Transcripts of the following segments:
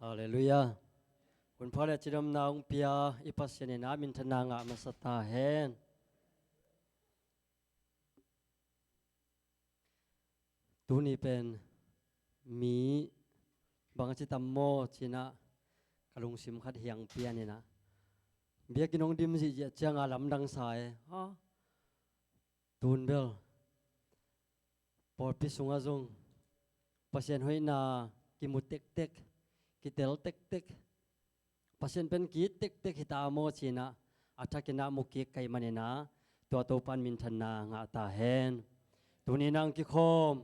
Hallelujah. Kun phale chidam naung pia ipasyan na min thananga masata hen. Tuni pen mi bang chitam mo china kalung sim khat hiang pia ni na. Biakinn ong dim si chang alam dang sai ha. Tun bel. Por pisunga zong pasien hoi na kimutek tek kitel tek tek pasien pen ki tek tek hita mo china athakina muki kai manina to to pan min thanna nga ta hen tuni nang ki khom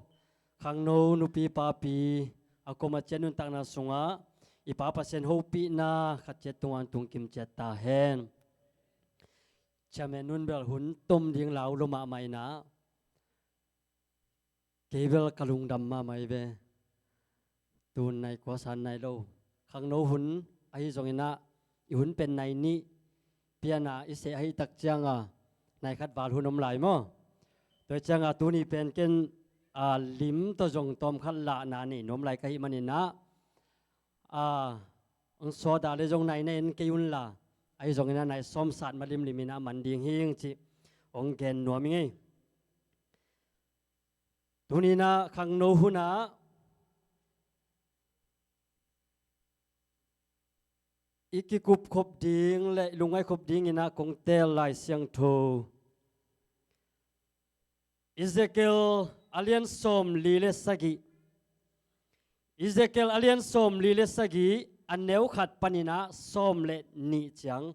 khang no nupi pa pi akoma chenun tak na sunga ipa pasien ho pi na khatchet tungan tung kim chet ta hen chamenun bel hun tom ding lau loma mai na kebel kalung dam ma mai ve tun này quá san này đâu khang nô hun ai zong ina i hun pen này ni piana i se ai tak chang à này khát vào hun om lại mo tôi chang à tu ni pen ken à lim to zong tom khát lạ na ni nom lại cái mani na à ông so đã le zong này nên cái hun là ai zong ina này som sat ma lim limina man ding hing chi ông gen nuam ngay tu ni na khang nô hun à iki kup khop ding le lungai khop ding ina kong tel lai siang tho Ezekiel alien som lile sagi Ezekiel alien som lile sagi aneu khat panina som le ni chang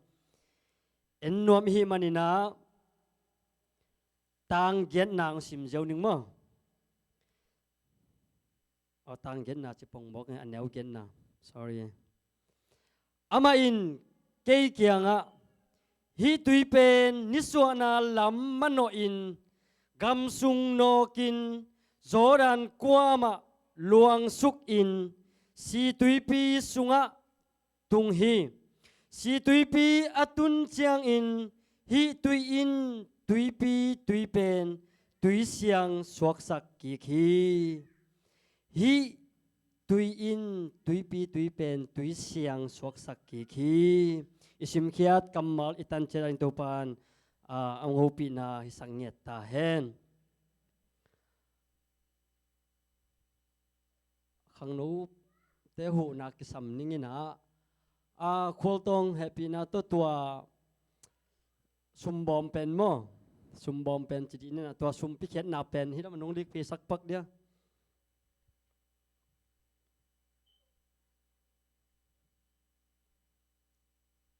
en nuam hi manina tang gen nang sim jau ning mo o tang gen na chipong bok aneu gen na sorry ama in kei kianga hi tui pen niswana lam mano in gam sung no kin zoran kwama luang suk in si tui pi sunga tung hi si tui pi atun chiang in hi tui in tui pi tui pen tui siang suak sak ki khi hi tui in tui pi tui pen tui siang suak sak ki khi isim khiat kamal itan cherain topan ang hopi na hisang nyet ta hen khang no te hu na kisam ningina khol tong happy na to tua sumbom pen mo sumbom pen chidi na tua sum pi khet na pen hi manong lik pi sak pak dia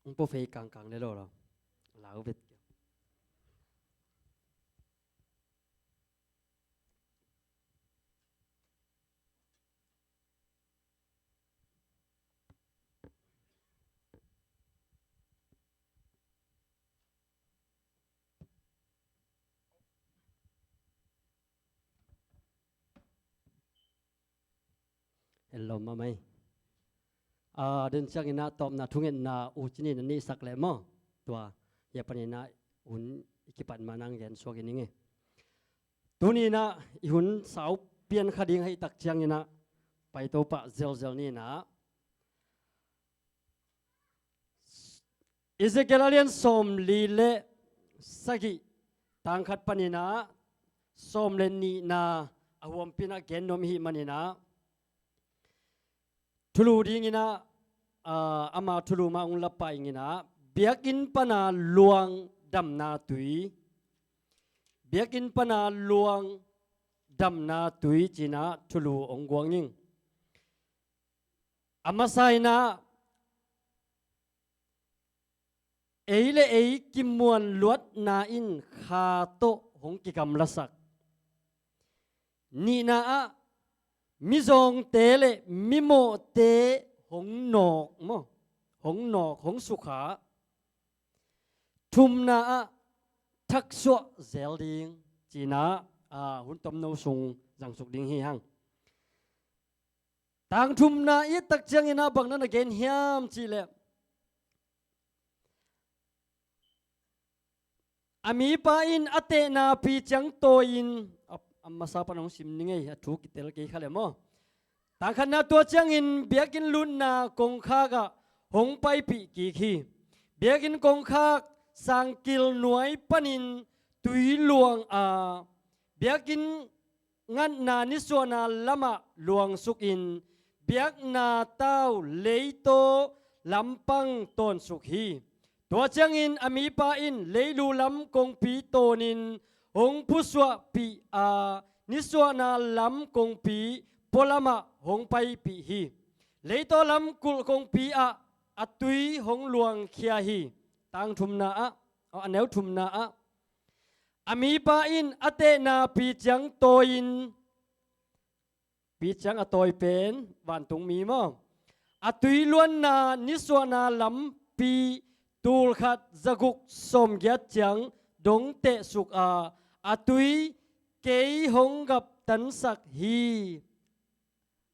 ông bố phê càng càng đấy rồi lão Việt hello mày đến chắc ina tom na thungen na uchini na ni sak le mo tua ya panina un ikipan manang gen so gini nge tuni na ihun sau pian khading hai tak chiang ina pai to pa zel ni na Ezekiel alien som li le sagi tang khat panina som le ni na awam pina gen nom hi manina thulu ding ina ama thulu ma ung lapa ingina Biakinn pana luang damna tui Biakinn pana luang damna tui china thulu ong guang ning amasai na eile ei kimuan luat na in kha to hong ki kam lasak ni na a mizong tele mimo te hong nok mo hong nok hong sukha thum na a thak so zel ding china hun tom no sung jang suk ding hi hang tang thum na i tak chang ina bang na gen hiam chi le ami pa in ate na pi chang to in amasa panong sim ni ngai thu kitel ke khale mo ต่างขณะตัวเจียงอินเบียกินลุนนากงคากะหงไปปีกี่ขีเบียกินกงคากสังกิลหน่วยปนินตุยหลวงเบียกินงันนานิสวนาละมะหลวงสุกินเบียกนาเต้าเลยโตลำปังต้นสุขีตัวเจียงอินอมีปาอินเลยลูลำกงปีโตนินหงผู้สวะปีนิสวนาลำกงปีปลามะหงไปปีฮีเลยโตลำกุลกงปีอตุยหงหลวงเขียฮีตังทุมนาอันแนวทุมนาอามีปาอินอเตนาปีจังโตอินปีจังอโตยเป็นวันตุงมีมั้งอตุยล้วนนานิสวนาลำปีตูลขัดจักุกสมเกียรจังดงเตสุกอตุยเกยหงกับตันสักฮี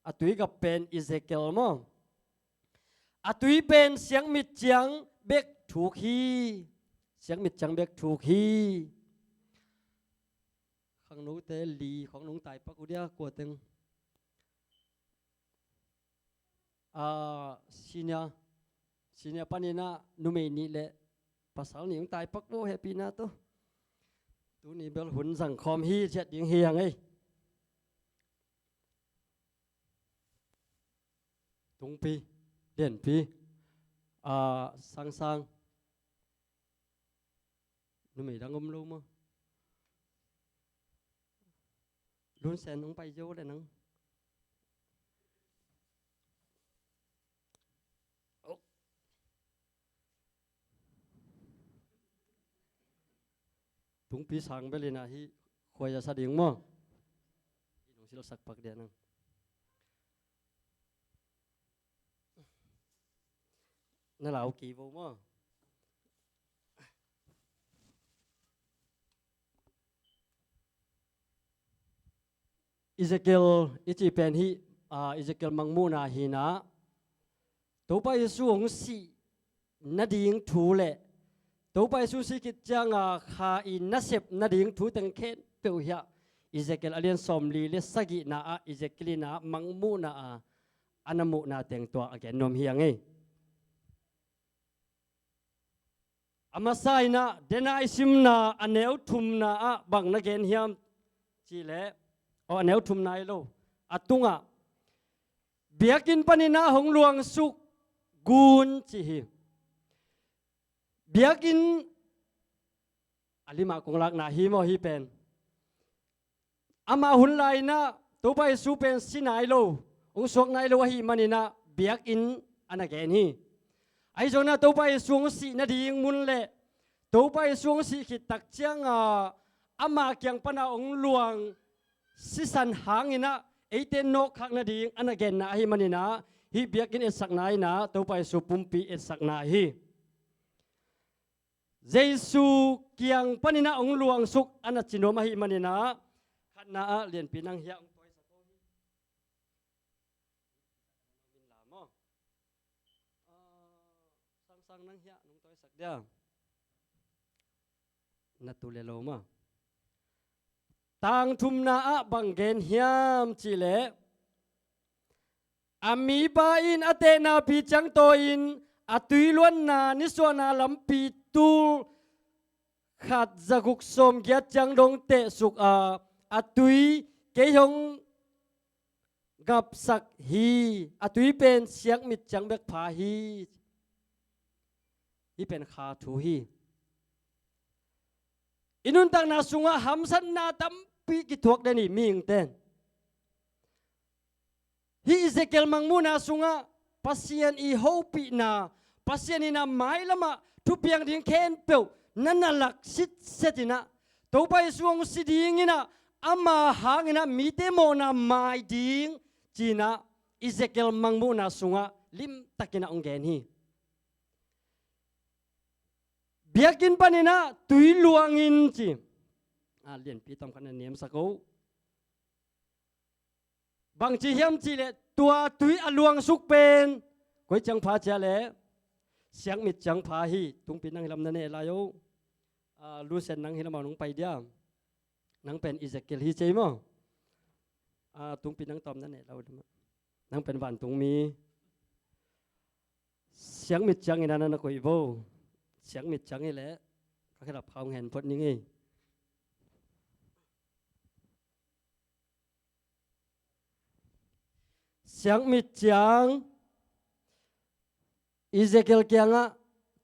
อตุยกับเป็นอิเซเกลมั้งอตุยเป็นเสียงมิดจังเบกถูกฮีเสียงมิดจังเบกถูกฮีข้างนู้นเตลีของนุงไตปักอุเดียกวดตึงสิเนียปานินะนุเมนี่แหละภาษาหนิงไตปักโบแฮปปี้นะตัวนี้เบลหุ่นสังคมฮีเจ็ดยิงเฮียงไงตุงปีเด่นปีสังนุเมดังอมลูมั้งรุนแสนน้องไปโยเลยนังตุงปีสังไปเลยนะที่คอยจะสะดิ้งมั้งน้องสิเราสักปักเดียนังนั่นเรากี่โวมั้งอิสเกลอิจิเป็นฮีอิสเกลมังมูนาฮีนะตัวไปสู้ของสีนาดิ่งถูเละตัวไปสู้สิกิจจังขาอินนัสเซบนาดิ่งถูตังเคนเปียวเหียอิสเกลอเลียนสมลีเลสกินาอิสเกลินามังมูนาอันนมุนาเต็งตัวอเกนนมเฮียงไงอามาไซนะเดน่าอิซิมนาอันเนวทุมนาบังนักเกนเฮียมจีเล่อันเนวทุมนายโลอัตุงเบียกินปนินาหงหลวงสุกกูนจีฮีเบียกินอลิมากงลักนาฮีโมฮีเป็นอามาหุนไลนะตัวไปสูเป็นสินายโลองสวกนายโลฮีมันนะเบียกินอันนั้นแกนี่ไอ้จงนะตัวไปสวงสีนาดีงมุนเละตัวไปสวงสีขิดตักเจียงอามาเกียงปนาองหลวงสิสันหางอินะไอเตนนกขักนาดีอันนั้นแกนะฮีมันนะฮีเบียกินเอสักนายนะตัวไปสูปุ่มปีเอสักนายฮีเจสุเกียงปนินะองหลวงสุกอันนั้นจิโนมาฮีมันนะขันนาเลียนปีนังเฮียองตัวสักโอฮีบินลามสังนังเฮียน้องตัวสักเดียวนัตุเลโลมาต่างทุมนาบังเกนเฮียมจิเลอามีบาอินอเตนาปีจังโตอินอตุยล้วนนานิสวนาลำปีตูขัดจักุกสมเกียจังดงเตสุกอตุยเกยงกับสักฮีอตุยเป็นเสียงมิดจังเบกพาฮีที่เป็นคาทูฮีอินุนตังนาสุงะหัมสันนาตัมปีกิทวกเดนี่มิงเตนฮีอิเซเกลมังมูนาสุงะปัสยันอีโฮปีนาปัสยันนาไม้ละมาทุเปียงดิ้งเคนเปียวนั่นน่ะหลักสิทธิ์เสตินะตัวไปสวงสิดิ้งนะอามาหางนะมีเตโมนาไม้ดิ้งจีนะอิเซเกลมังมูนาสุงะลิมตักินะองเกนฮีเบียกินปนินะตุยลวงอินจีเลียนปีตอมกันเนียมสักโอบางจีเฮียมจีเลตัวตุยอลวงสุกเป็นก๋วยจังพาเจเลเสียงมิดจังพาฮีตุงปีนังลำนั่นเองลายโอลูเซนนังฮิลมานุงไปเดียนังเป็นอิเซเกลฮีเจมั้งตุงปีนังตอมนั่นเองเรา นังเป็นวันตุงมีเสียงมิดจังอีนั้นนะคุยโบเสียงมิดจังอีแหละก็แค่รับเขาเห็นพดนี้ไงเสียงมิดจังอิเซเกลเกียงะ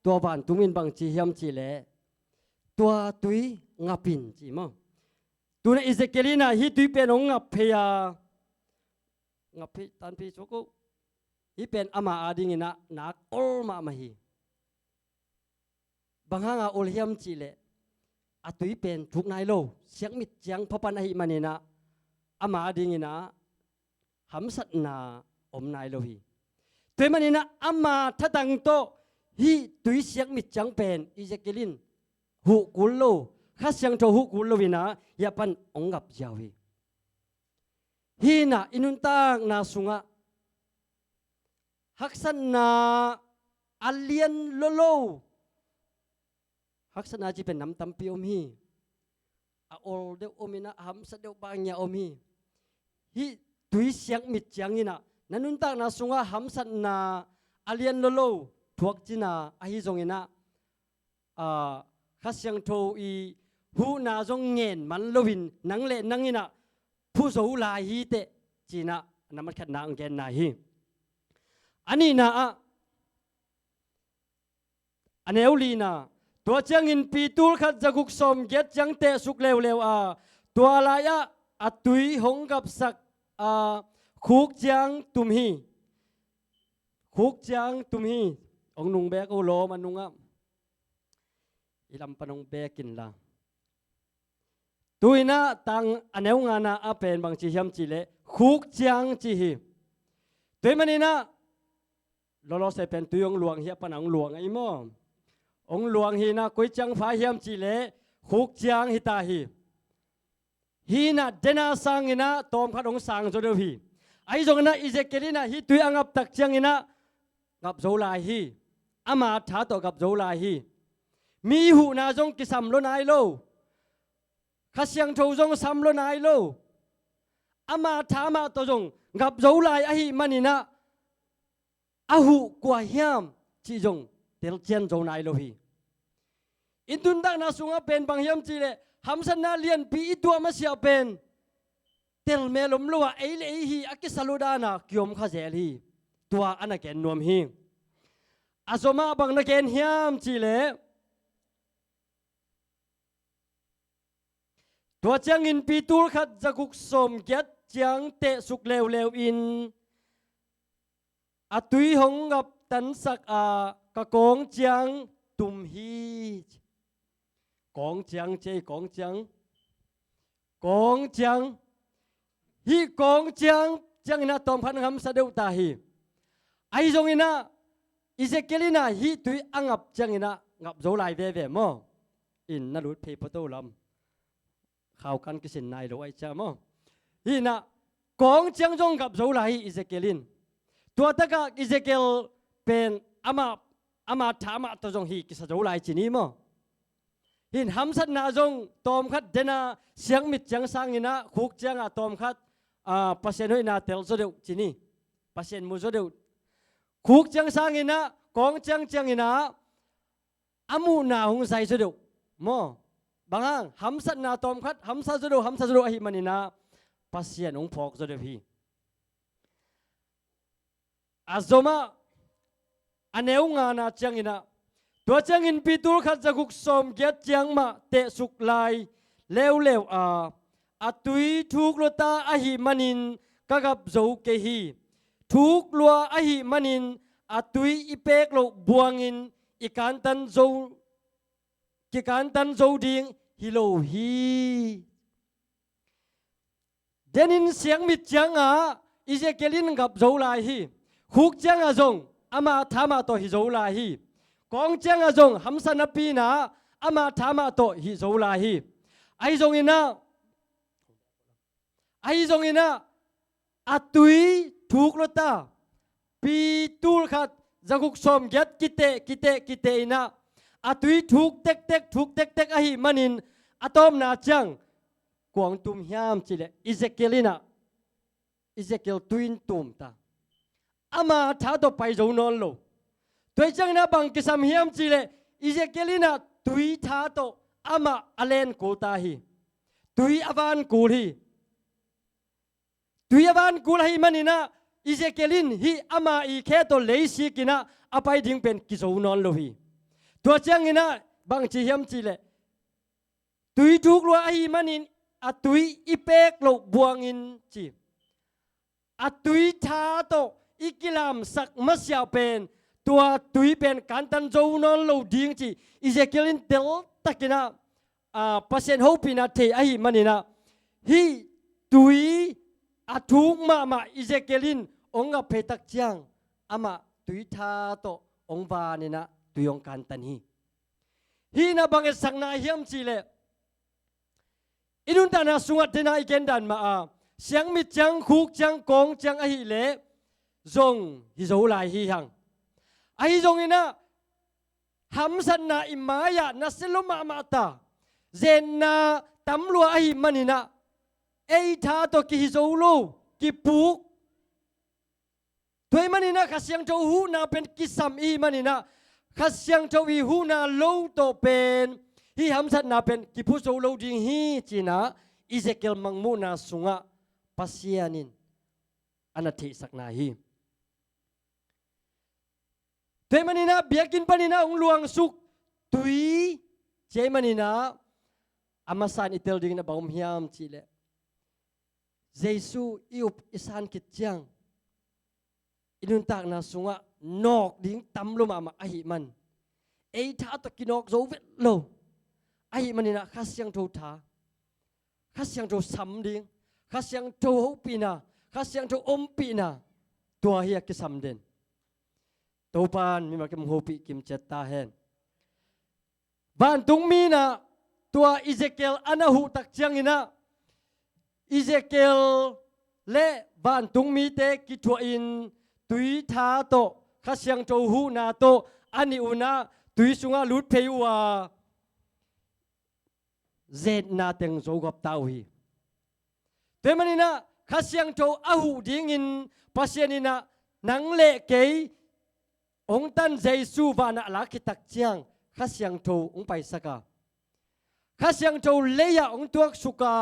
ตัวบ้านตุมินบางจีเฮียมจีเล่ตัวตุยงับปินจีมั้งตัวนี้อิเซเกลิน่ะฮิตุยเป็นองงับเพียงับพิตันพิสุกุฮิเป็นอามาอาดิงินะนักอลมามาฮีบางห้างอลเฮียมจีเล่อตุยเป็นทุกนายโลเสียงมิดจังพปันอาฮิมันนี่นะอามาอาดิงินะหำสัตนาอมนายโลฮีตัวมันนี่นะอามาทัดังโตฮีตุยเสียงมิดจังเป็นอิเซเกลินหูกุลโลข้าเสียงโตหูกุลโลวินะยาปันองกับยาวีฮีนะอินุนตางนาสุงะฮักษณาอัลเลียนโลโลฮักษณาจีเป็นน้ำตำปีอมฮีอาโอลเดอมินะฮัมสเดวบางยาอมฮีฮีตุยเสียงมิดจังนี่นะนันนุนตางนาสุงะฮัมสันนาอัลเลียนโลโลพวกจีน่าอาฮิจงอินะข้าเสียงโตอีหูนาจงเงินมันโลวินนังเล่นังอินะผู้สูลาฮีเตจีน่านั่นมันขัดนางเกนนาฮีอันนี้นะอันเอวลีนะตัวเจียงอินปีตูลขัดจะกุกสมเก็ตจังเตสุกเลวเลวตัวลายอัตุยหงกับสักคุกจังตุมฮีคุกจังตุมฮีองนุงเบกโอโลมันนุงอิลำปนงเบกินละตุยนะตังอันเอวงานะอาเป็นบางจีเฮียมจีเลคุกจังจีฮีตุยมันนี่นะเราเสเป็นตุยองหลวงเฮียปนังหลวงไอ้หม้อองหลวงฮีนะกุยจังฟ้าเฮียมจีเลคุกจังฮิตาฮีนะเดนาสังอินะตอมขัดองสังโจเดวีไอ้จงนะอิเซเกลินะฮีตุยอังับตักจังอินะกับโจลาฮีอามาท้าต่อกับโจลาฮีมีหูนาจงกิสัมโลนายโลข้าเสียงโทจงสัมโลนายโลอามาท้ามาต่อจงกับโจลายอหิมันนี่นะอาหูกว่าเฮียมจีจงเตลเจียนโจนายโลฮีอินทุนดักนาสุงะเป็นบางเฮียมจีเลหำสันนาเลียนปีตัวมาเสียเป็นเตลเมลมลัวเอเลฮีอักิสลุดานากิยมข้าเซลีตัวอันนักเกนนวมฮีอาสมาบังนักเกนเฮียมจีเลตัวเจียงอินปีตูลขัดจะกุกสมเก็ตเจียงเตะสุกเลวเลวอินอตุยหงกับตันสักกะกองเจียงตุมฮีกองเจียงเจกองเจียงกองเจียงฮีกองเจียงเจียงนะตอมพันคำสะเดวตาฮีไอจงอินะอิเซเกลินะฮีตุยอังับเจียงอินะงับโจไลเวเวมออินนารุดเพปโตลำข่าวกันกิสินนายโลไอเจ้ามอฮีนะกองเจียงจงกับโจไลอิเซเกลินตัวตะกะอิเซเกลเป็นอามาถามาตัวจงฮีกิสโจไลจีนี้มอหินหำสันนาจงตอมคัดเดนาเสียงมิดเสียงสังอินะคุกเจียงตอมคัดเปอร์เซ็นต์อินะเตลโซเดวจีนี่เปอร์เซ็นต์มูโซเดวคุกเจียงสังอินะกองเจียงเจียงอินะอามูนาหงไซโซเดวมอบางหำสันนาตอมคัดหำซาโซเดวหำซาโซเดวอหิมันอินะเปอร์เซ็นต์องพอกโซเดวฮีอาโซมาอันเอวงานาเจียงอินะตัวเจียงอินปีตูลขัดจะกุกสมเกียรเจียงมาเตะสุกลายเลวเลวอาตุยทุกโลตาอหิมันินกับโจเกฮีทุกลัวอหิมันินอาตุยอีเปกโลบวงินอีการตันโจดิงฮิโลฮีเดนินเสียงมิดเจียงอิเจเกลินกับโจลายฮีคุกเจียงจงอามาทามาตัวฮิโจลายฮีกองเจียงจงหำสันปีนาอามาทามาโตฮิโซลาฮีไอจงอินะอาตุยถูกลตาปีตูลขัดจะกุกสมเก็ตกิเตอินะอาตุยถูกเต็กอหิมันินอะตอมนาจังกวางตุมยามจิเลอิเซเกลินะอิเซเกลตุยนตุมตา อามาท้าต่อไปจะนอนโลตัวจังนะบางกิสามเฮียมจีเลอิเจเกลินะตุยท้าต่ออามาอเลนกูตาฮีตุยอวันกูฮีตุยอวันกูฮีมันนี่นะอิเจเกลินฮีอามาอีแค่ตัวเลสิกินะอาไปดิ้งเป็นกิโซนอนโลฮีตัวจังนะบางจีเฮียมจีเลตุยทุกลัวฮีมันนี่อาตุยอีเป็กโลบวงอินจีอาตุยท้าต่ออีกิลามสักมัสยาเป็นตัวตุยเป็นการตันโจนอนโลดิ้งจีอิเจเกลินเดลตักินะเปอร์เซ็นต์ฮูปีนาเทอฮีมันนี่นะฮีตุยอาทุกมาอิเจเกลินองค์เพตักจังอามาตุยท้าต่อองค์บานี่นะตุยองการตันฮีนะบางสังนาเฮียมจีเลอินุนตานาสุงัดเดนาอีเกนดันมาเสียงมิจังคุกจังกงจังอหิเลจงฮิโซลายฮิฮังอหิจงอินะหำสันนาอิมายะนัสลุมามาตาเจนนาตำลัวอหิมันอินะเอทาโตกิฮิโซโลกิปุกตัวมันอินะข้าเสียงโจหูนาเป็นกิสัมอีมันอินะข้าเสียงโจวีหูนาโลโตเป็นฮีหำสันนาเป็นกิพุโซโลดิงฮีจีนะอิเซเกลมังมูนาสุงะปัสยานินอนาธิสักนาฮีเทมันนี่นะเบียกินปนินะองลวงสุกตุยเจมันนี่นะอามาสานอิเตลดิ่งนะบ่าวมิยามจีเลเยซูอิอุปอิสานกิจจังอินุนตากนาสุงะนอกดิ่งตำลงมาอหิมันเอท้าตะกินอกโซเวตโลอหิมันนี่นะข้าเสียงโทธาข้าเสียงโทซ้ำดิ่งข้าเสียงโทฮปีนาข้าเสียงโทอมปีนาตัวเฮียกิซ้ำเด่นตัวปานมีมาเก็มโฮปีกิมเจตาเฮนบ้านตุงมีนะตัวอิเซเกลอนาหูตักเจียงอินะอิเซเกลเละบ้านตุงมีเตกิทัวอินตุยทาโตข้าเสียงโจหูนาโตอันนี้อุนะตุยสุงาลุดเพยวาเจดนาเต็งโจกับตาวีเแต่มันนี่นะข้าเสียงโจอาหูดิ้งอินปัสยานินะนังเละเกยองตันเยซูวานะลักขิตักเจียงข้าเสียงโจองไปสักาข้าเสียงโจเลียองตัวสุกา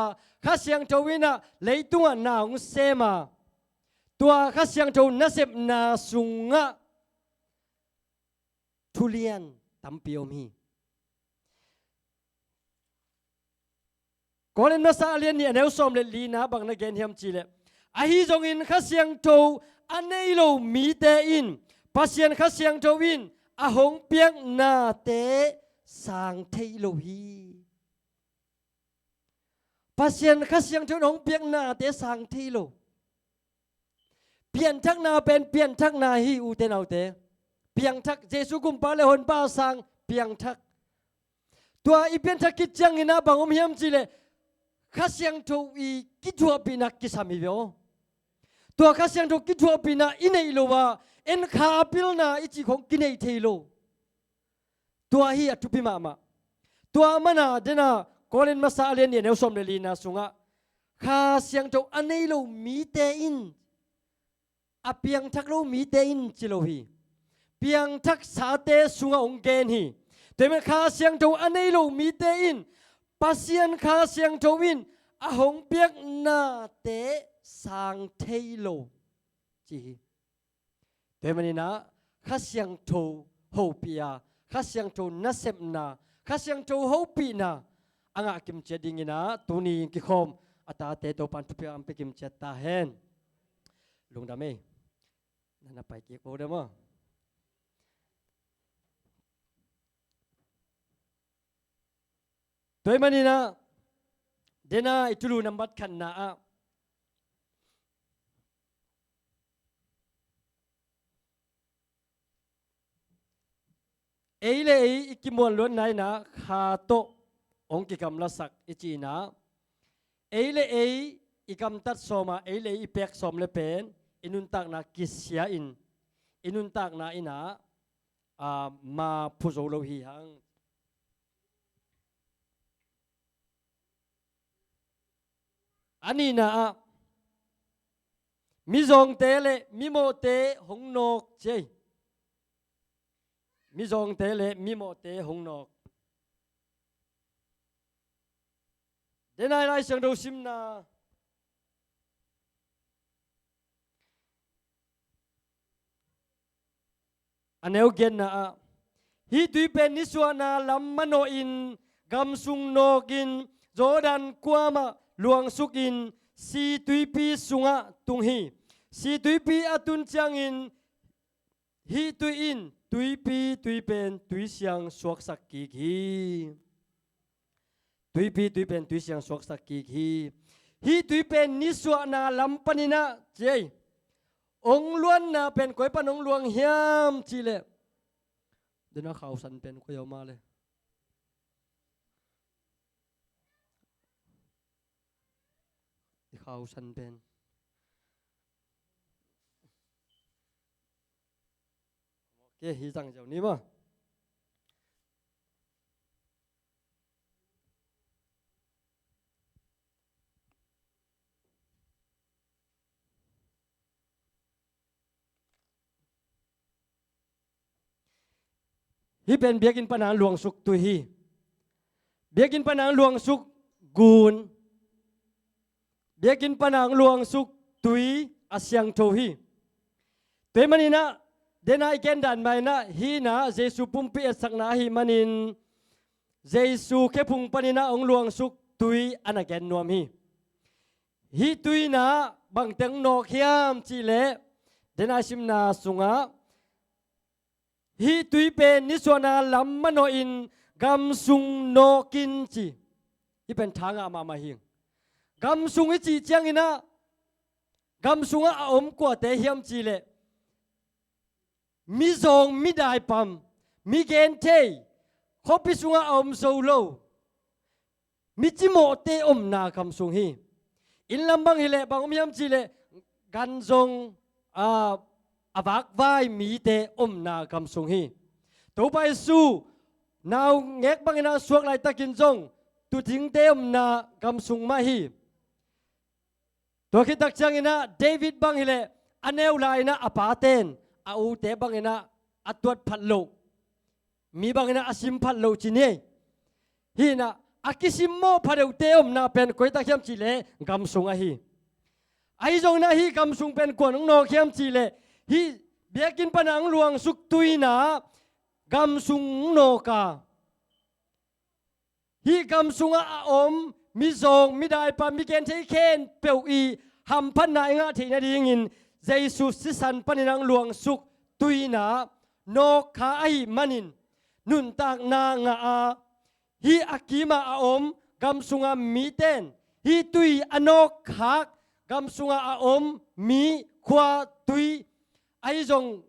ข้าเสียงโจวินะเลยตัวนาองเซมาตัวข้าเสียงโจนัสเซบนาสุงะทุเรียนตัมปิโอมีก่อนนั้นซาเลียนเนี่ยแนวสมเลลีนะบางนักเรียนเฮียมจีเลอาฮิจงอินข้าเสียงโจอันนี้โลมีเตอินปัสยานข้าเสียงโจวินอาหงเปียงนาเตสังเทโลฮีปัสยานข้าเสียงโจหงเปียงนาเตสังเทโลเปลี่ยนทักนาเป็นเปลี่ยนทักนาฮีอูเตนเอาเตเปลี่ยนทักเจสุกุมปาเลหนป้าสังเปลี่ยนทักตัวอีเปลี่ยนทักกิจยังอินะบางอมเฮียมจีเลข้าเสียงโจอีกิจวัวปีนักกิสามีเบลตัวข้าเสียงโจกิจวัวปีนักอินเอโลวาเอ็นขาพิลนาอิจิของกินเอเทโลตัวฮีอัตุปิมามาตัวมันน่ะเดน่ะกอเลนมาซาเลนเนี่ยเนวสมเลลีนาสุงะข้าเสียงโจอันนี้โลมีเตอินอเปียงทักโลมีเตอินจิโลฮีเปียงทักสาเตสุงะองเกนฮีแต่เมื่อข้าเสียงโจอันนี้โลมีเตอินปัสยานข้าเสียงโจวินอาหงเปียกนาเตสังเทโลจีแต่มันนี่นะข้าเสียงโจโฮปียข้าเสียงโจนัสเซมนาข้าเสียงโจโฮปีนาอ่างกิมเจดิงินะตัวนี้กิคอมอัตาเตโตปันทุเปียมไปกิมเจตาเฮนลุงดามีนั่นน่ะไปเกี่ยวกับเดมั้งตัวมันนี่นะเดน่าอิตุลูนัมบัดขันนาเอเลอีกิมวนล้วนไหนนะคาโตองกิกำลัสักอิจีนะเอเลอีกำตัดสมาเอเลอีเป็กสมเลเป็นอินุนตักนากิสยาอินุนตักนาอินะมาพุโซโลฮีฮังอันนี้นะ mi zong te le mi mo te hong nok che mi zong te le mi mo te hong nok de nai lai sang do sim na aneu gen na a hi tui pen ni suana lam mano in gam sung nokin Jordan kwama luang sukin si tui pi sunga tung hi si tui pi atun chang in hi tui in tui pi tui pen tui siang suak sak ki hi tui pi tui pen tui siang suak sak ki hi tui pen ni suana lam panina chei ong luan na pen koi pan ong luang hiam chi le de na khau san pen ko yoma le khau san pen ke hi jang jaw ni ma hi pen biakin panang luang suk tu hi biakin panang luang suk gun biakin panang luang suk tui asyang tho hi te manina dena iken dan mai na hi na jesu pumpi asak na hi manin jesu ke phung panina ong luang suk tui anaken nuam hi tui na bang teng no khiam chi le dena sim na sunga hi tui pen ni suana lam mano in gam sung no kin chi hi pen thanga ma hing gam sung chi chiang ina gam sunga a om kwa te hiam chi le mi zong mi dai pam mi gen te khopi sunga om so lo mi chi mo te om na gam sung hi in lambang hi le bang om hiam chi le gan zong avak vai mi te om na gam sung hi to pai su nào ngek bang ina suak lai takin zong tu thing te om na gam sung ma hi to khi tak chang ina David bang hi le aneu lai na apa ten a u te bang ina atwat phat lo mi bang ina asim phat lo chi ne hi na akisim mo phareu te om na pen koi ta khiam chi le gam sung a hi ai zong na hi gam sung pen kon no khiam chi le hi biakin panang luang suk tui na gam sung no ka hi gam sunga a om mi zong mi dai pa mi ken thei khen peu i ham phan na nga thei na ding in Jesus si san paninang luang suk tui na no kha ai manin nun tak na nga a hi akima a om gam sunga mi ten hi tui anok khak gam sunga a om mi khwa tui ai zong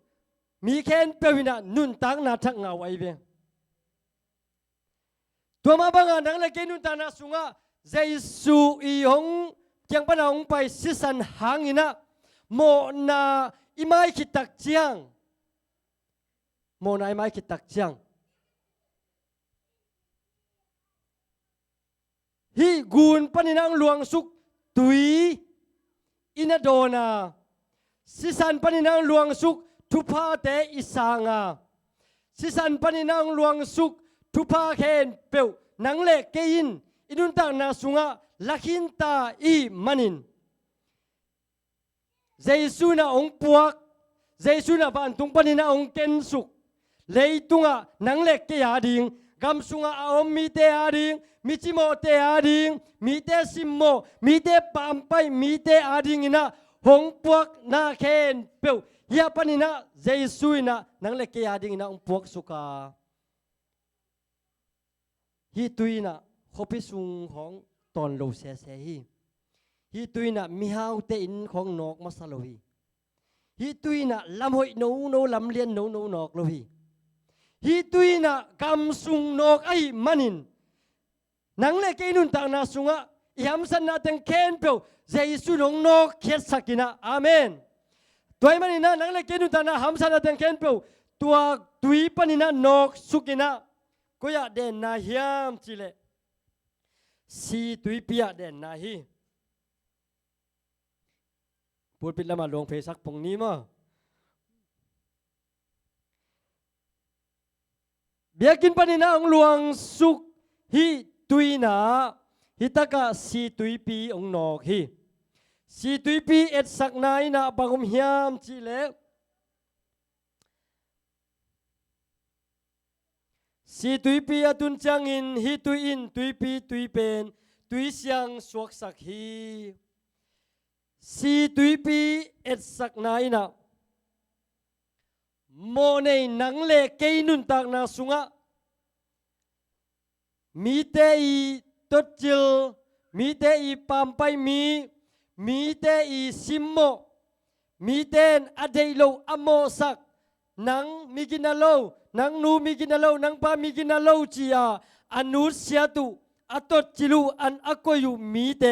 mi khen pewina nun tak na thak nga wai be tua ma banga nang le ke nun ta na sunga Jesu i hong kyang pa na hong pai si san hangina mo na imai kitak chiang mo na imai kitak chiang hi gun paninang luang suk tui inadona si san paninang luang suk thupa te isanga si san paninang luang suk thupa khen peu nang le kein inun ta na sunga lakhin ta i manin Jesu na ong puak Jesu na ban tung panina ong ken suk leitunga nang le ke ya ding gam sunga a om mi te a ding mi chi mo te a ding mi te sim mo mi te pam pai mi te a ding ina hong puak na khen peu ya panina Jesu na nang le ke ya ding ina ong puak suka hi tui na khopi sung hong ton lo se hi tui na mi hau te in khong nok masalo hi tui na lam hoi no lam lien no nok lo hi tui na gam sung nok ai manin nang le ke nun ta na sunga iam san na teng ken pe Jesu nong nok khet sakina amen toy manina nang le ke nun ta na ham san na teng ken pe tua tui panina nok sukina koya den na hiam chile si tui pia den na hi พูดปิดละมาหลวงเพศักปงนี้มั้งเบียกินปนินาองหลวงสุกฮิตุยนาฮิตากะสีตุยปีองนอกฮิสีตุยปีเอ็ดสักนายนาบางมเฮียมจีเล่สีตุยปีอตุนจังอินฮิตุยอินตุยปีตุยเป็นตุยเสียงสวกสักฮีสีตุยปีเอ็ดสักนายนาโมเนนังเลเกยนุนตากนาสุงะมีเตอีตดจิลมีเตอีปามไปมีเตอีซิมโมมีเตนอเดโลอโมสักนังมีกินาโลนังนูมีกินาโลนังปามีกินาโลจีอาอนุเสียตุอตดจิลูอันอโกยุมีเต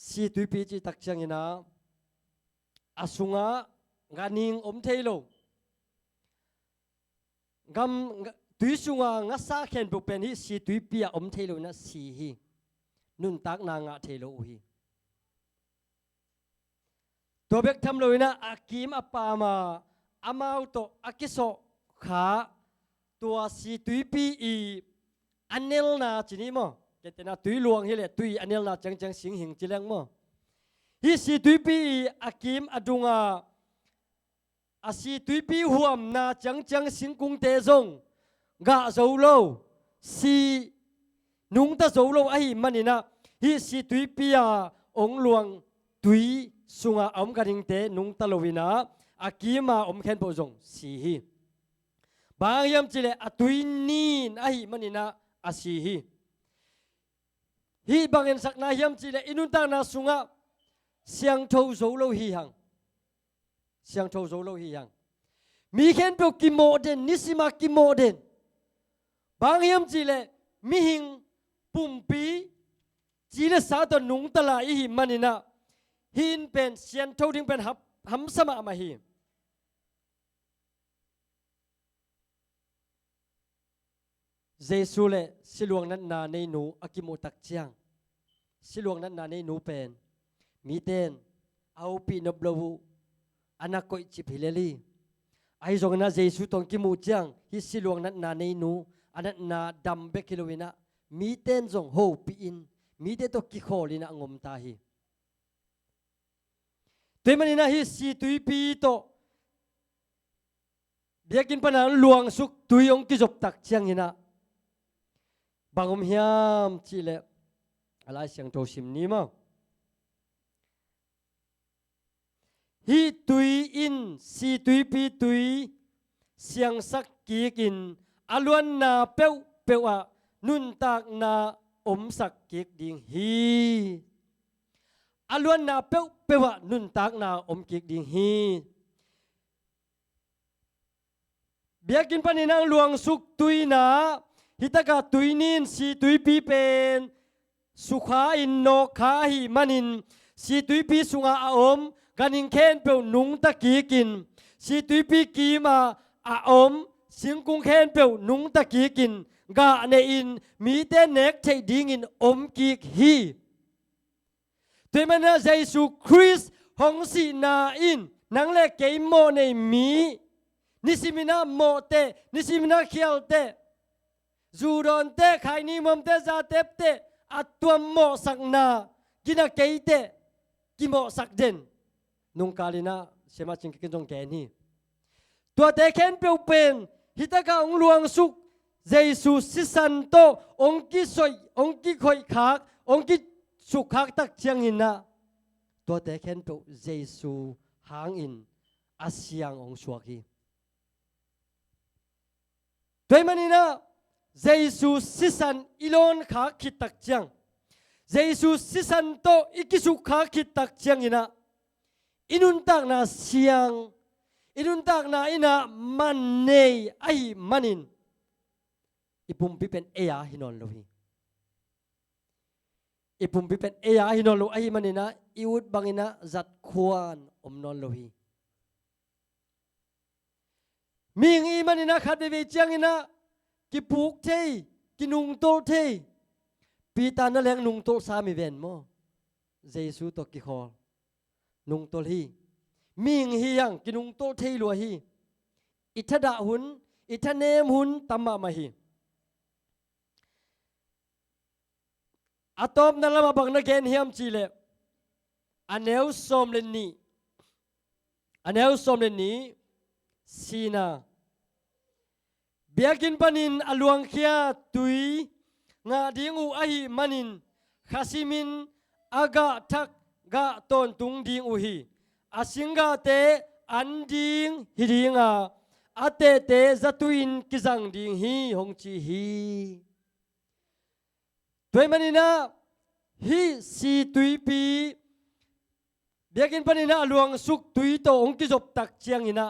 สีตุยปีจิตักจังยินาอาสุงะงานิงอมเทโลกำตุยสุงะงาซาเข็นปุเป็นฮิสีตุยปีอมเทโลนะสีฮีนุนตักนางะเทโลฮีตัวเบกทำเลยนะอากิมอปามาอามาอุโตอากิโซขาตัวสีตุยปีอีอันเนลนาจีนี่มั้งเกตนะตุยลวงฮิเลตุยอันเนลนาจังสิงหิงจีแรงมั้งฮิสีตุยปีอากิมอดุงาอาสีตุยปีหัวมนาจังสิงกุงเตจงกะโจโลสีนุงตะโจโลไอมันนี่นะฮิสีตุยปีอาองหลวงตุยสุงาอมกันหิงเตนุงตะโลวินาอากิมาอมเข็นปจงสีฮีบางยามจิเลอตุยนีนไอมันนี่นะอาสีฮีบางเงินสักนายามจิเลอินุนตานาสุงาเสียงโทโซโลฮีหังเสียงโทโซโลฮีหังมีเข็นเปกิโมเดนนิสิมากิโมเดนบางยามจิเลมีหิงปุ่มปีจิเลสาตนุงตลาอิหิมันนี่นะหินเป็นเสียงโททิ้งเป็นหัมสมามาฮีเยซูเลสิลวงนั้นนาในหนูอากิโมตักเจียงสิลวงนั้นนาในหนูเป็นมีเต้นเอาปีนบลวูอนาคตจิพิเลลีไอจงนะเยซูตองกิมูเจียงฮิสิลวงนั้นนาในหนูอันนั้นนาดำเบกิโลวินะมีเต้นจงโฮปีอินมีเต้นตกิโคลินะงมตาฮีเตมันนี่นะฮิสิตุยปีโตเบียกินปนังหลวงสุกตุยองกิจบตักเจียงหินะบางอมเฮียมจีเลอะไรเสียงโทชิมนี้มั้งฮิตุยอินสีตุยปีตุยเสียงสักกีกินอลวนนาเปียวนุนตากนาอมสักกีกดิ่งฮีอลวนนาเปียวนุนตากนาอมกีกดิ่งฮีเบียกินปนินังหลวงสุกตุยนาฮิตากาตุยนินสีตุยปีเป็นสุขาอินโนขาหิมันินสีตุยปีสุงาอาอมกันหิงเคนเปียวนุงตะกีกินสีตุยปีกีมาอาอมสิงกุงเคนเปียวนุงตะกีกินกะเนอินมีเตเนกเทดิงอินอมกีกฮีตัวมันนะเยซูคริสต์หงสีนาอินนังเลเกยโมในมีนิสิมินาโมเตนิสิมินาเคียวเตจูดอนเตไขนิมมเตซาเตปเตอัตตัวโมสักนากินาเกยเตกิโมสักเดนนุงกาลินาเสมาจิงกินจงแกนี่ตัวเตเคนเปียวเป็นฮิตากาองหลวงสุกเยซูสิสันโตองกิสอยองกิคอยขากองกิสุขขากตักเชียงอินนะตัวเตเคนเปียวเยซูหางอินอาเซียงองสวกฮีตัวมันนี่นะเยซูสิสันอิลอนขาคิดตักเชียงเยซูสิสันโตอิกิสุขาคิดตักเชียงอินะอินุนตักนาเสียงอินุนตักนาอินะมันเนยไอมันินอิปุ่มพิเป็นเอียหินอนโลหิอิปุ่มพิเป็นเอียหินอนโลไอมันินะอิวุดบังอินะจัดควานอมนอนโลหิมีอีมันอินะขัดเวเจียงอินะกิปุกเทกินุงโตเท pi ta na leng nung tol sa mi ven mo Giêsu to ki khol nung tol hi ming hi yang ki nung tol thei lo hi ithada hun ithanem hun tamma ma hi atom na lama bang na gen hiam chi le aneu som len ni sina biakin panin aluang khia tui nga dingu ahi manin khasimin aga thak ga ton tung ding u hi asinga te anding hidinga ate te zatuin kizang ding hi hong chi hi toy manina hi si tui pi biakin panina aluang suk tui to ong ki jop tak chiang ina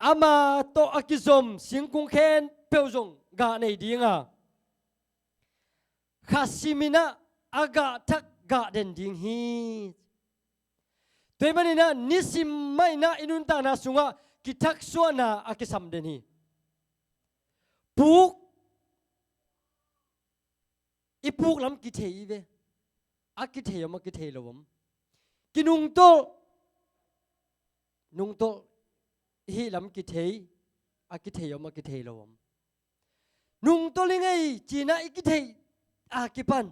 ama to akizom singkung khen peujong ga nei dinga khasimina aga thak ga den ding hi toy manina nisim mai na inun ta na sunga ki thak suana akisam den hi puk ipuk lam ki thei ve akithei ma ki thei lowam kinung to hi lam ki thei akithei ma ki thei lowam nung to lingai china ikithei akipan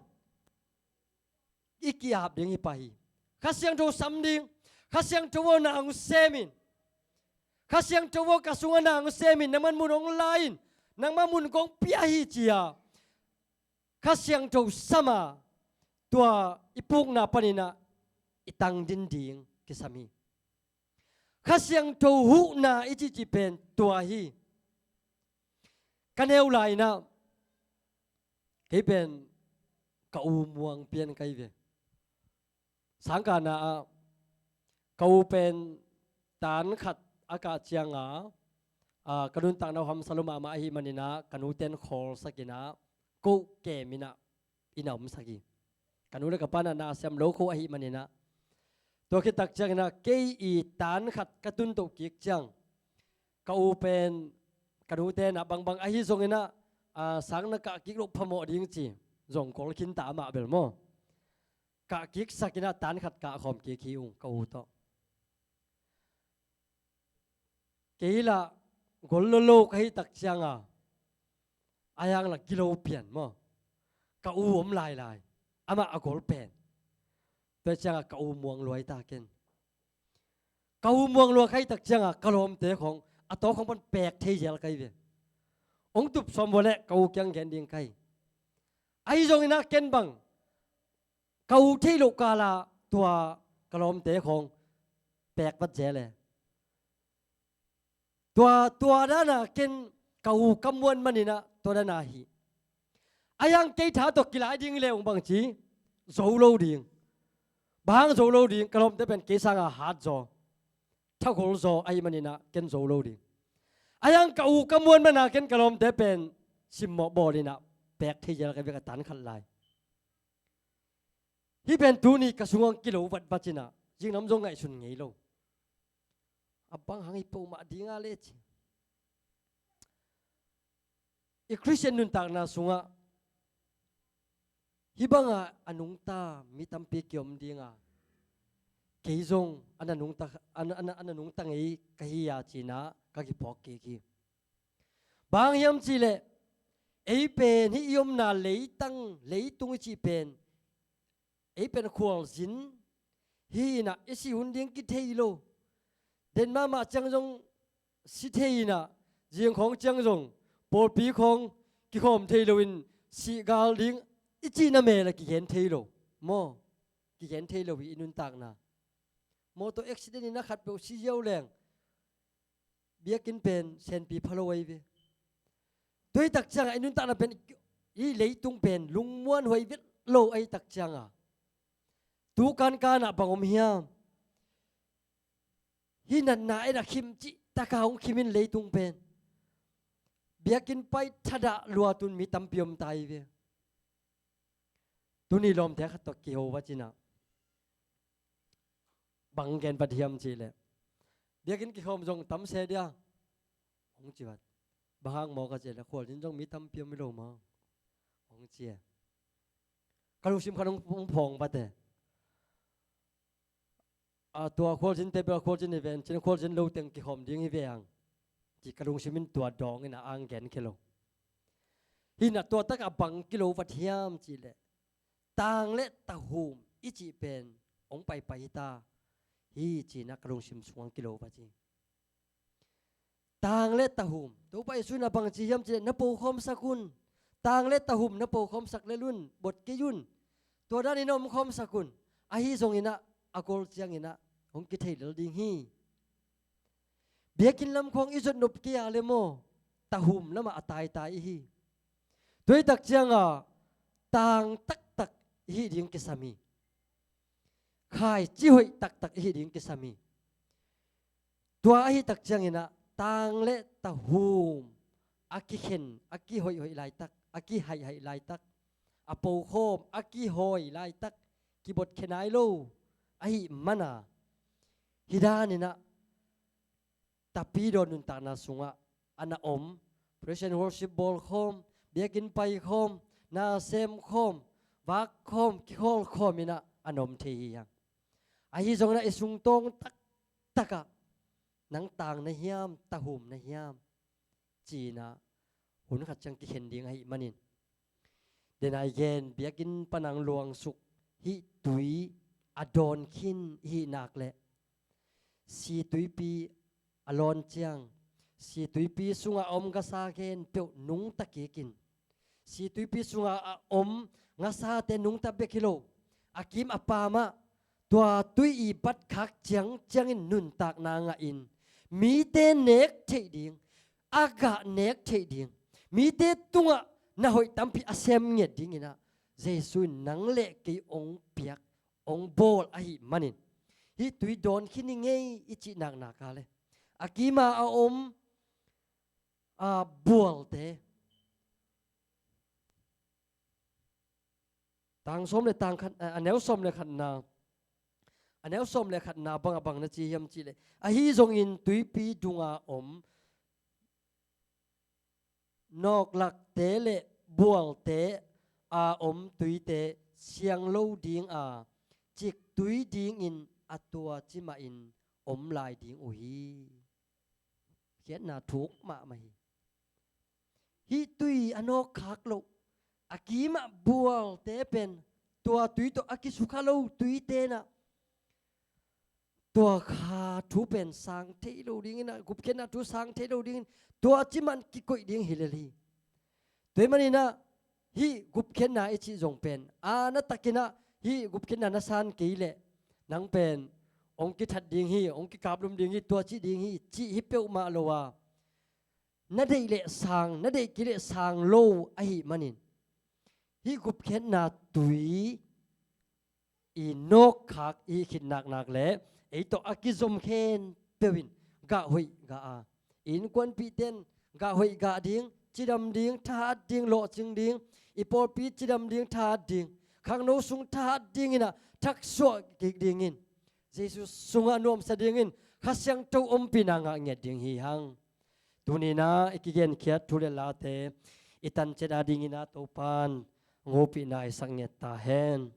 ikiap ding ipai khasyang tho samding khasyang tho na ang semin khasyang tho kasunga na ang semin naman munong lain nang mamun kong piahi chia khasyang tho sama tua ipuk na panina itang din ding kisami khasyang tho hu na ichi pen tua hi kaneu lai na cái bên cậu muang biên cái về sáng cả na cậu bên tán khát aka chiang kanun tang na ham saluma ma hi manina kanuten khol sakina ko ke mina inam saki kanule kapana na sem lo ko hi manina to khi tak chang na ke I tán khát katun to kiek chang cậu bên kanuten bang bang hi zong ina sáng na cả kích lục phamo ding chi zong kol kin ta ma bel mo cả kích sakina tan khat ka khom ki khiung ko to keila gol lo kai tak changa ayang la kilo pian mo ka u om lai lai ama agol pen pe changa ka u muang loi ta ken ka u muang lo kai tak changa kalom te khong ato khong pan pek thei jel kai ve ông tụp xóm vô lệ cầu kyang gen điên kai ai rồi na ken bang cầu thi lục cả là tua kalom te khong pek bắt dễ lệ tua đó là ken cầu cam muôn manina tua đó là hi ayang cây thả tộc kỳ lại điên lệ ông bằng chí dấu lâu điên bang dấu lâu điên kalom te bên cây sang hạt giò thao khổ giò ai manina ken dấu lâu điên ayang kau kamuan mana ken kalom te pen simmo bolina pek thei jel ka beka tan khal lai hi pen tu ni kasungang kilo wat bachina jing nam jong ngai sun ngei lo abang hangi po ma dinga le chi I Christian nun tak na sunga hi banga anung ta mi tampi kyom dinga keizong ananung ta ananung ta ngei kahiya china kaki phok ki bang yam chi le ei pen hi yom na leitung chi pen ei pen khwal zin hi na isi hunding ki thei lo den ma changjong si thei na jing khong changjong pol pi khong ki khom thei lo in si gal ding ichi na me la ki gen thei lo mo ki gen thei lo wi inun tak na moto accident ina khat pe si yau leng biakin pen sen pi phaloi ve toi tak chang inun ta na pen I leitung pen lungmuan hoi vit lo ai tak chang tu kan na bangom hiam hi nan na ai da khim chi ta ka hong khimin leitung pen biakin pai thada luatun mi tampiom tai ve tuni lom te khat to ki ho wachina bang gen pathiam chi le biakin ki khom jong tam se dia hong chi wat bahang mo ka che la khol jin jong mi tam piam mi lo ma hong chi กระลุงซิมขนมพองปะเตตัวโคจินเตเปโคจินอีเวนจินโคจินลูเต็งกิหอมดิ้งอีเวียงจีกระลุงซิมินตัวดองอินะอังแกนกิโลหินะตัวตะกับบังกิโลวัดเฮียมจีเลต่างเละตะหูมอิจิเป็นองไปตาฮีจีนักกระลุงซิมสวงกิโลปะจีต่างเละตะหูมตัวไปสุนับังจีเฮียมจีนปูคอมสกุลต่างเละตะหูมนปูคอมสักเลลุ่นบทกิยุนตัวด้านอินอมคอมสกุลอาฮีทรงอินะอากอลเจียงอินะองกิเทลดิงฮีเบียกินลำคงอิจุดนบเกียเลโมตะหุมแล้วมาตายฮีด้วยตักเจียงต่างตักฮีดิงกิสามีขายจิหอยตักฮีดิงกิสามีตัวฮีตักเจียงอินะต่างเละตะหุมอากิเข็นอากิหอยลายตักอากิไหลายตักอโปโคมอากิหอยลายตักกิบทเขนายโลไอมันฮิดานี่นะtapi do nun tak na sunga ana present worship ball khom biakin pai khom na sem khom wak khom ki khol khom ina anom thi yang ai jong na isung tong taka nang tang na hiam ta hum na hiam chi na hun khat chang ki hen ding ai manin den ai gen biakin panang luang suk hi tui adon khin hi nak le si tui pi alon chiang si tui pi sunga ga sa gen pe nung ta ke kin si tui pi sunga nga sa te nung ta be kilo akim apama tua tui i bat khak chiang in nun tak na nga in mi te nek thei ding aga nek thei ding mi te tunga na hoi tampi asem nge ding ina jesu nang le ke ong piak ong bol ai manin hi tui don khini ngei ichi nak ka le akima buol te tang som le tang khat anel som le khat na bang na chi yam chi le a hi zong in tui pi dunga nok lak te le buol te tui te siang lo ding chik tui ding in atua chima in lai ding uhi khiết na thuốc mà mày hi tùy ano khắc lâu akima bual te pen tua tùy to akisuka lâu tùy te na tua kha thu pen sang thế lâu ding na gup khiết na thu sang thế lâu ding tua chiman kikoi ding hilali tùy mani na hi gup khiết na ichi zong pen na takina hi gup khiết na san kile nang pen ông ki thật điên hi ông ki cáp lum điên hi tua chi điên hi chi hi peu ma lowa na dei le sang na dei ki le sang lo ai manin hi gup khen na tui i nok khak i khin nak le ei to akizom khen pewin ga hoi ga in kwan pi ten ga hoi ga ding chidam ding tha ding lo ching ding i por pi chidam ding tha ding khang no sung tha ding ina thak so ki ding in Jesus sunga nom sa dingin khasyang to pinanga nge ding hi hang tunina ikigen khiat thule late itan cheda dingina to pan ngopi na isang ta hen